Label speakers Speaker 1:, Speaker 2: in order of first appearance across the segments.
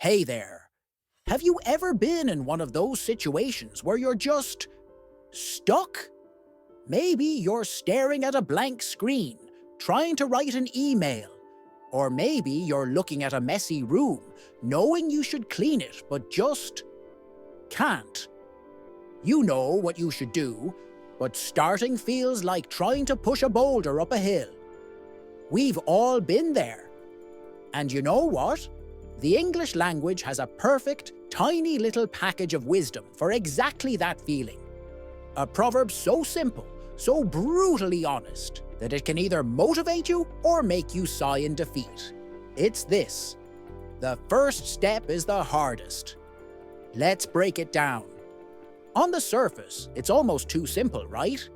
Speaker 1: Hey there. Have you ever been in one of those situations where you're just stuck? Maybe you're staring at a blank screen, trying to write an email. Or maybe you're looking at a messy room, knowing you should clean it, but just can't. You know what you should do, but starting feels like trying to push a boulder up a hill. We've all been there. And you know what? The English language has a perfect, tiny little package of wisdom for exactly that feeling. A proverb so simple, so brutally honest, that it can either motivate you or make you sigh in defeat. It's this: the first step is the hardest. Let's break it down. On the surface, it's almost too simple, right?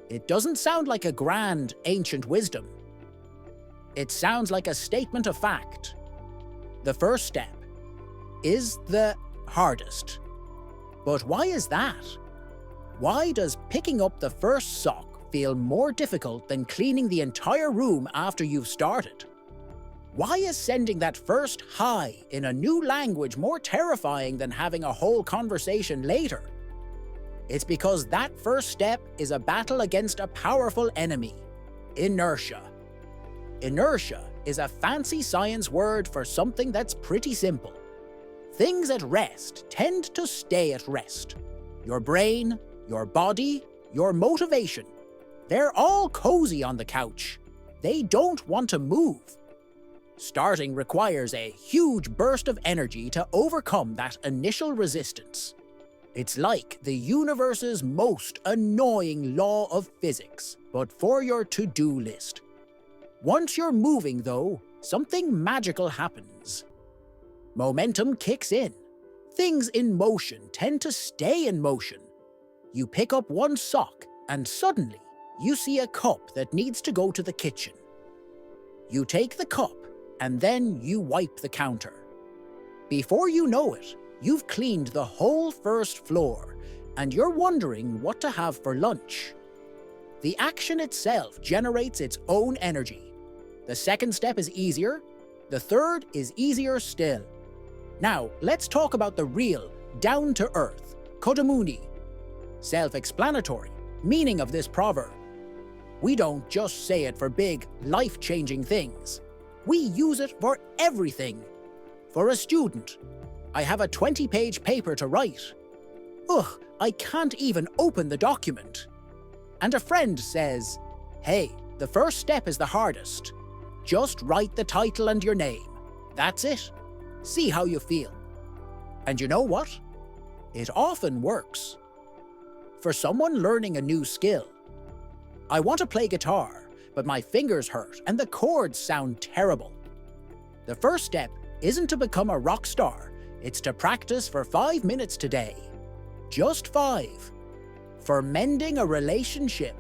Speaker 1: It doesn't sound like a grand, ancient wisdom. It sounds like a statement of fact. The first step is the hardest. But why is that? Why does picking up the first sock feel more difficult than cleaning the entire room after you've started? Why is sending that first hi in a new language more terrifying than having a whole conversation later? It's because that first step is a battle against a powerful enemy: inertia. Inertia is a fancy science word for something that's pretty simple. Things at rest tend to stay at rest. Your brain, your body, your motivation, they're all cozy on the couch. They don't want to move. Starting requires a huge burst of energy to overcome that initial resistance. It's like the universe's most annoying law of physics, but for your to-do list. Once you're moving, though, something magical happens. Momentum kicks in. Things in motion tend to stay in motion. You pick up one sock, and suddenly, you see a cup that needs to go to the kitchen. You take the cup, and then you wipe the counter. Before you know it, you've cleaned the whole first floor, and you're wondering what to have for lunch. The action itself generates its own energy. The second step is easier. The third is easier still. Now, let's talk about the real, down-to-earth, kodamuni, self-explanatory meaning of this proverb. We don't just say it for big, life-changing things. We use it for everything. For a student, I have a 20-page paper to write. Ugh, I can't even open the document. And a friend says, hey, the first step is the hardest. Just write the title and your name. That's it. See how you feel. And you know what? It often works. For someone learning a new skill, I want to play guitar, but my fingers hurt and the chords sound terrible. The first step isn't to become a rock star. It's to practice for 5 minutes today. Just 5. For mending a relationship,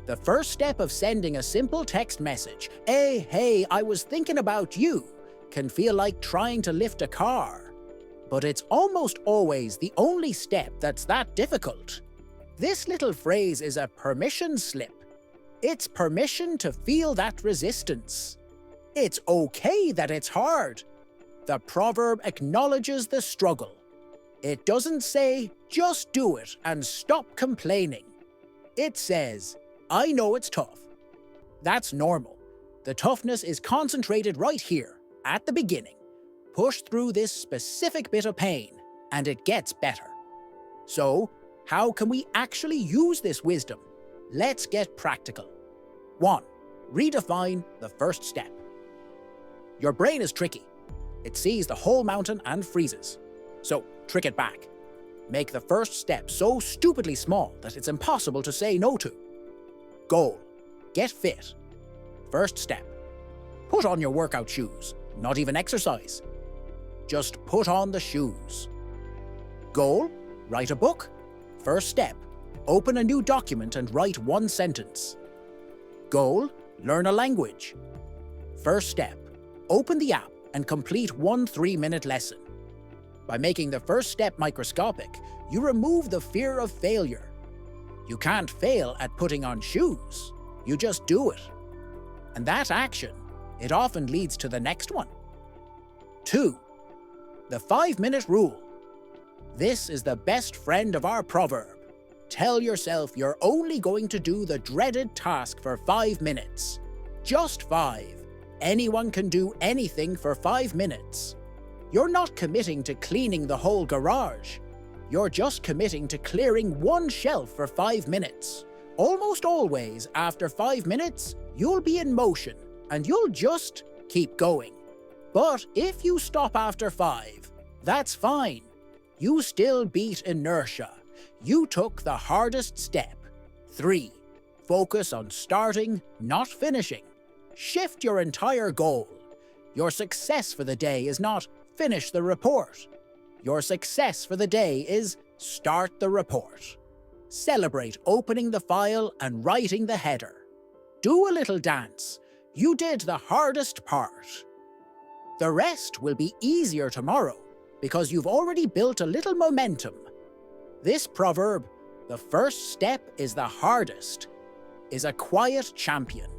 Speaker 1: the first step of sending a simple text message, hey, I was thinking about you, can feel like trying to lift a car. But it's almost always the only step that's that difficult. This little phrase is a permission slip. It's permission to feel that resistance. It's okay that it's hard. The proverb acknowledges the struggle. It doesn't say, just do it and stop complaining. It says, I know it's tough. That's normal. The toughness is concentrated right here, at the beginning. Push through this specific bit of pain, and it gets better. So, how can we actually use this wisdom? Let's get practical. 1. Redefine the first step. Your brain is tricky. It sees the whole mountain and freezes. So, trick it back. Make the first step so stupidly small that it's impossible to say no to. Goal: get fit. First step: put on your workout shoes, not even exercise. Just put on the shoes. Goal: write a book. First step: open a new document and write 1 sentence. Goal: learn a language. First step: open the app and complete 1 3-minute lesson. By making the first step microscopic, you remove the fear of failure. You can't fail at putting on shoes. You just do it. And that action, it often leads to the next one. 2. The 5-minute rule. This is the best friend of our proverb. Tell yourself you're only going to do the dreaded task for 5 minutes. Just 5. Anyone can do anything for 5 minutes. You're not committing to cleaning the whole garage. You're just committing to clearing one shelf for 5 minutes. Almost always, after 5 minutes, you'll be in motion and you'll just keep going. But if you stop after 5, that's fine. You still beat inertia. You took the hardest step. 3. Focus on starting, not finishing. Shift your entire goal. Your success for the day is not finish the report. Your success for the day is start the report. Celebrate opening the file and writing the header. Do a little dance. You did the hardest part. The rest will be easier tomorrow because you've already built a little momentum. This proverb, the first step is the hardest, is a quiet champion.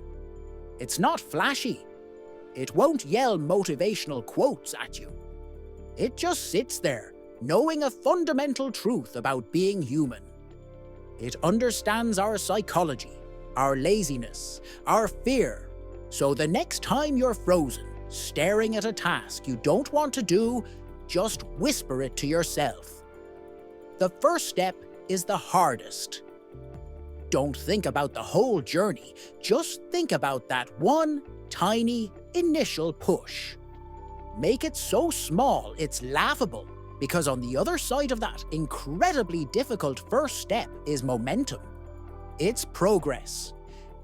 Speaker 1: It's not flashy. It won't yell motivational quotes at you. It just sits there, knowing a fundamental truth about being human. It understands our psychology, our laziness, our fear. So the next time you're frozen, staring at a task you don't want to do, just whisper it to yourself. The first step is the hardest. Don't think about the whole journey, just think about that one tiny initial push. Make it so small it's laughable, because on the other side of that incredibly difficult first step is momentum. It's progress.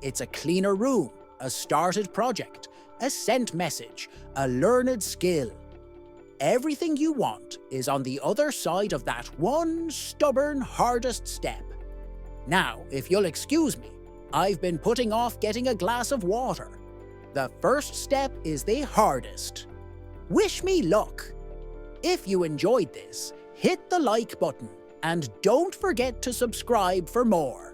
Speaker 1: It's a cleaner room, a started project, a sent message, a learned skill. Everything you want is on the other side of that one stubborn hardest step. Now, if you'll excuse me, I've been putting off getting a glass of water. The first step is the hardest. Wish me luck. If you enjoyed this, hit the like button and don't forget to subscribe for more.